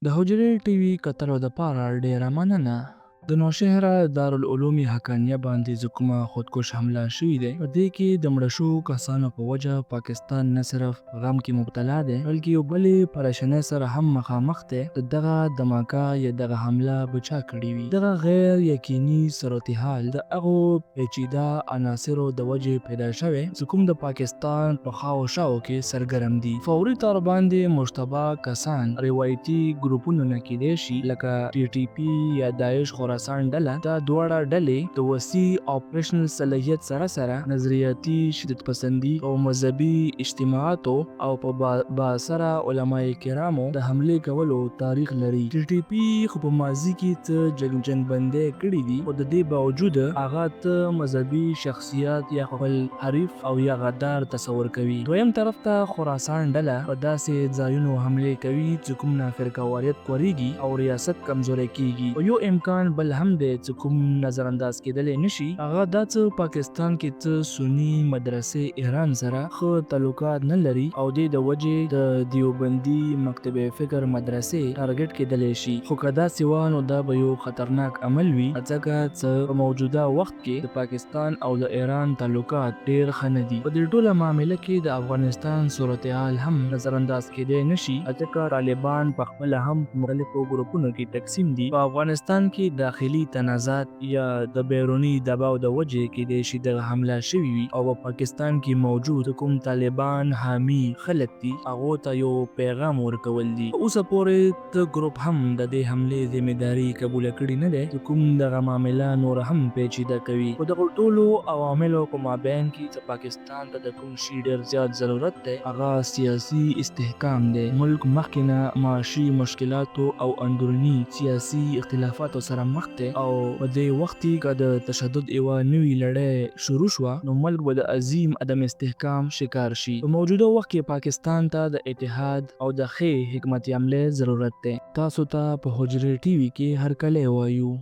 د حجرې ټي وي کتلو دپاره ډېره مننه. د نوشهره دارالعلوم حقانیه باندې چې کومه خودکش حمله شوې ده، په دې کې د مړه شوو کسانو په وجه پاکستان نه صرف غم کې مبتلا دی، بلکې یو بلې پریشانۍ سره هم مخامخ دی. د دغه دماکه یا دغه حمله به چا کړې وي؟ دغه غیر یقیني صورتحال د هغو پیچیده عناصرو د وجې پیدا شوی چې کوم د پاکستان په خواو شاو کې سرګرم دي. فوري طور باندې مشتبه کسان روایتي ګروپونو نه کیدای شي لکه ټي ټي پي یا داعش خراسان ډله. دا دواړه ډلې د وسیع اپریشنل صلاحیت سره نظریاتي شدت پسندي او مذهبي اجتماعاتو او په بااثره علماء کرامو د حملې کولو تاریخ لري. ټي ټي پي خو په ماضي کې څه جنګبندۍ کړي دي، خو د دې باوجود هغه ته مذهبي شخصیت یا خپل حریف او یا غدار تصور کوي. دویم طرف ته خراسان ډله په داسې ځایونو حملې کوي چې کوم نافرقهواریت خورېږي او ریاست کمزوری کیږي. او یو امکان بل هم دی چې کوم نظر انداز کېدلی نشي، هغه دا چې پاکستان کې څه سني مدرسې ایران سره ښه تعلقات نه لري او د وجې د دیوبندي مکتب فکر مدرسې ټارګټ کېدلی شي. خو که داسې وه نو دا به یو خطرناک عمل وي، ځکه چې په موجوده وخت کې د پاکستان او د ایران تعلقات ډېر ښه نه دي. په دې ټوله معامله کې د افغانستان صورتحال هم نظر انداز کېدی نشي، ځکه طالبان پخپله هم مختلفو ګروپونو کې تقسیم دي. په افغانستان کې داخلي تنازعات یا د بیروني دباو د وجې کېدای شي دغه حمله شوې وي، او په پاکستان کې موجود کوم طالبان حامي خلک دي هغو ته یو پیغام ورکول دي. اوسه پورې ته ګروپ هم د دې حملې ذمهداري قبوله کړې نه دی، چې کوم دغه معامله نور هم پیچیده کوي. خو دغه ټولو عواملو په مابین کې چې پاکستان ته د کوم شي ډېر زیات ضرورت دی، هغه سیاسي استحکام دی. ملک مخکې نه معاشي مشکلاتو او اندروني سیاسي اختلافاتو سره مخ دی، او په دې وخت کې که د تشدد یوه نوې لړۍ شروع شوه نو ملک به د عظیم عدم استحکام شکار شي. په موجوده وخت کې پاکستان ته د اتحاد او د ښې حکمت عملۍ ضرورت دی. تاسو ته په حجرې ټي وي کې هرکلی وایو.